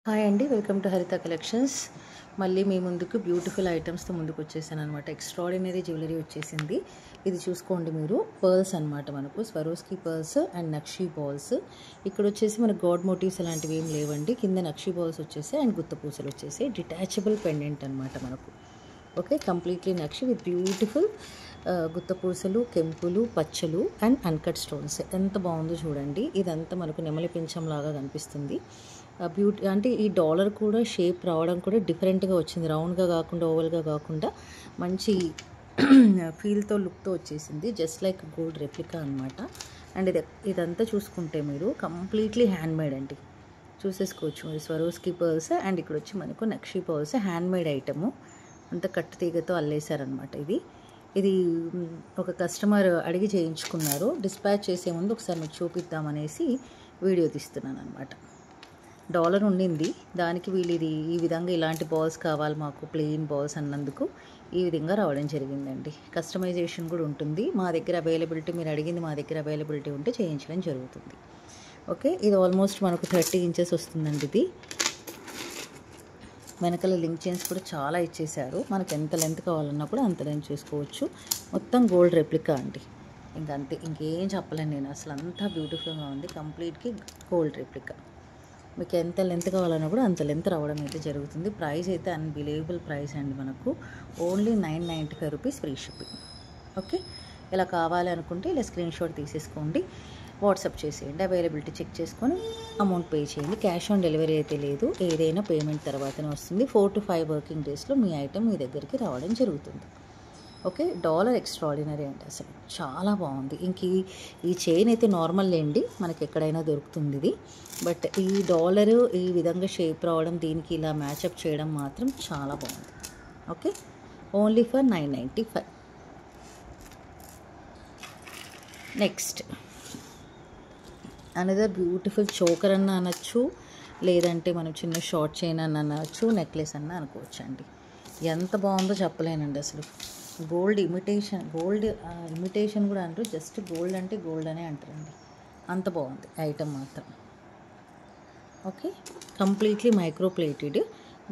Hi అండి, welcome to హరిత collections. మళ్ళీ మీ ముందుకు బ్యూటిఫుల్ ఐటమ్స్తో ముందుకు వచ్చేసాను అనమాట. ఎక్స్ట్రాడినరీ జ్యువెలరీ వచ్చేసింది. ఇది చూసుకోండి మీరు, పర్ల్స్ అనమాట. మనకు Swarovski pearls and nakshi balls. ఇక్కడ వచ్చేసి మనకు గాడ్ మోటివ్స్ అలాంటివి ఏం లేవండి. కింద నక్షీ బాల్స్ వచ్చేసి అండ్ గుత్తపూసలు వచ్చేసి డిటాచబుల్ పెండెంట్ అనమాట మనకు. Okay, completely nakshi with beautiful గుత్తపూసలు, కెంపులు, పచ్చలు అండ్ అన్కట్ స్టోన్స్. ఎంత బాగుందో చూడండి. ఇదంతా మనకు నెమలి పింఛం లాగా కనిపిస్తుంది. బ్యూటీ అంటే ఈ డాలర్ కూడా షేప్ రావడం కూడా డిఫరెంట్గా వచ్చింది. రౌండ్గా కాకుండా, ఓవల్గా కాకుండా మంచి ఫీల్తో, లుక్తో వచ్చేసింది. జస్ట్ లైక్ గోల్డ్ రెప్లికా అనమాట. అండ్ ఇదంతా చూసుకుంటే మీరు కంప్లీట్లీ హ్యాండ్మేడ్ అండి. చూసేసుకోవచ్చు మీరు స్వరోస్కి పర్ల్స్. అండ్ ఇక్కడ వచ్చి మనకు నక్షీ పర్ల్స్ హ్యాండ్మేడ్ ఐటము. అంత కట్టు తీగతో అల్లేశారనమాట. ఇది ఒక కస్టమర్ అడిగి చేయించుకున్నారు. డిస్పాచ్ చేసే ముందు ఒకసారి మీకు చూపిద్దామనేసి వీడియో తీస్తున్నాను అనమాట. డాలర్ ఉండింది, దానికి వీళ్ళు ఈ విధంగా ఇలాంటి బాల్స్ కావాలి మాకు, ప్లెయిన్ బాల్స్ అన్నందుకు ఈ విధంగా రావడం జరిగిందండి. కస్టమైజేషన్ కూడా ఉంటుంది. మా దగ్గర అవైలబిలిటీ, మీరు అడిగింది మా దగ్గర అవైలబిలిటీ ఉంటే చేయించడం జరుగుతుంది. ఓకే, ఇది ఆల్మోస్ట్ మనకు 30 ఇంచెస్ వస్తుందండి. ఇది వెనకాల లింక్ చైన్స్ కూడా చాలా ఇచ్చేశారు. మనకు ఎంత లెంత్ కావాలన్నా కూడా అంత లెంత్ చూసుకోవచ్చు. మొత్తం గోల్డ్ రెప్లికా అండి. ఇంకంతే, ఇంకేం చెప్పలేను నేను. అసలు అంతా బ్యూటిఫుల్గా ఉంది. కంప్లీట్గా గోల్డ్ రెప్లికా. మీకు ఎంత లెంత్ కావాలన్నా కూడా అంత లెంత్ రావడం అయితే జరుగుతుంది. ప్రైస్ అయితే అన్బిలీవబుల్ ప్రైస్ అండి. మనకు only 995 rupees free shipping. Okay, ఇలా కావాలి అనుకుంటే ఇలా స్క్రీన్ షాట్ తీసేసుకోండి, వాట్సాప్ చేసేయండి. అవైలబిలిటీ చెక్ చేసుకొని అమౌంట్ పే చేయండి. క్యాష్ ఆన్ డెలివరీ అయితే లేదు, ఏదైనా పేమెంట్ తర్వాతనే వస్తుంది. 4 to 5 వర్కింగ్ డేస్లో మీ ఐటెం మీ దగ్గరికి రావడం జరుగుతుంది. ఓకే, డాలర్ ఎక్స్ట్రాడినరీ అండి. అసలు చాలా బాగుంది. ఇంక ఈ చైన్ అయితే నార్మల్ లేండి, మనకి ఎక్కడైనా దొరుకుతుంది ఇది. బట్ ఈ డాలరు ఈ విధంగా షేప్ రావడం, దీనికి ఇలా మ్యాచప్ చేయడం మాత్రం చాలా బాగుంది. Okay, only for 995. Next another beautiful choker అన్న అనొచ్చు, లేదంటే మనం చిన్న షార్ట్ చైన్ అన్న అనొచ్చు, నెక్లెస్ అన్న అనుకోవచ్చు అండి. ఎంత బాగుందో చెప్పలేనండి అసలు. గోల్డ్ ఇమిటేషన్, గోల్డ్ ఇమిటేషన్ కూడా అంటారు, జస్ట్ గోల్డ్ అంటే గోల్డ్ అనే అంటారండి. అంత బాగుంది ఐటమ్ మాత్రం. Okay, completely micro plated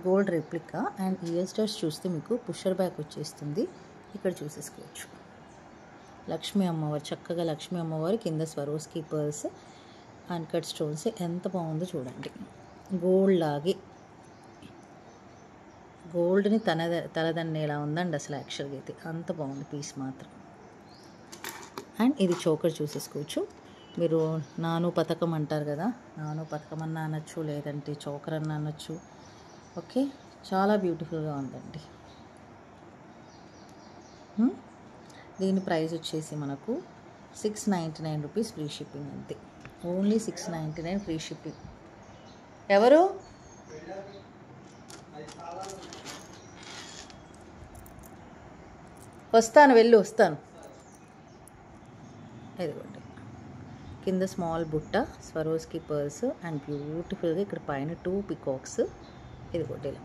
gold replica. And year stars చూస్తే మీకు పుషర్ బ్యాక్ వచ్చేస్తుంది. ఇక్కడ చూసేసుకోవచ్చు లక్ష్మీ అమ్మవారు, చక్కగా లక్ష్మీ అమ్మవారు, కింద స్వరోస్కి పర్ల్స్, అన్కట్ స్టోన్స్. ఎంత బాగుందో చూడండి. గోల్డ్ లాగే గోల్డ్ని తలదన్నేలా ఉందండి అసలు. యాక్చువల్గా అయితే అంత బాగుంది పీస్ మాత్రం. అండ్ ఇది చోకర్ చూసేసుకోవచ్చు మీరు. నాను పథకం అంటారు కదా, నాను పథకం అన్న అనొచ్చు, లేదంటే చోకర్ అన్న అనొచ్చు. ఓకే, చాలా బ్యూటిఫుల్గా ఉందండి. దీని ప్రైస్ వచ్చేసి మనకు 699 రూపీస్ ఫ్రీ షిప్పింగ్. అంతే, ఓన్లీ 699 ఫ్రీ షిప్పింగ్. ఎవరు వస్తాను, వస్తాను. ఇదిగోండి, కింద స్మాల్ బుట్ట, స్వరోస్కి పర్ల్స్ అండ్ బ్యూటిఫుల్గా ఇక్కడ పైన 2 పికాక్స్. ఇదిగోండి ఇలా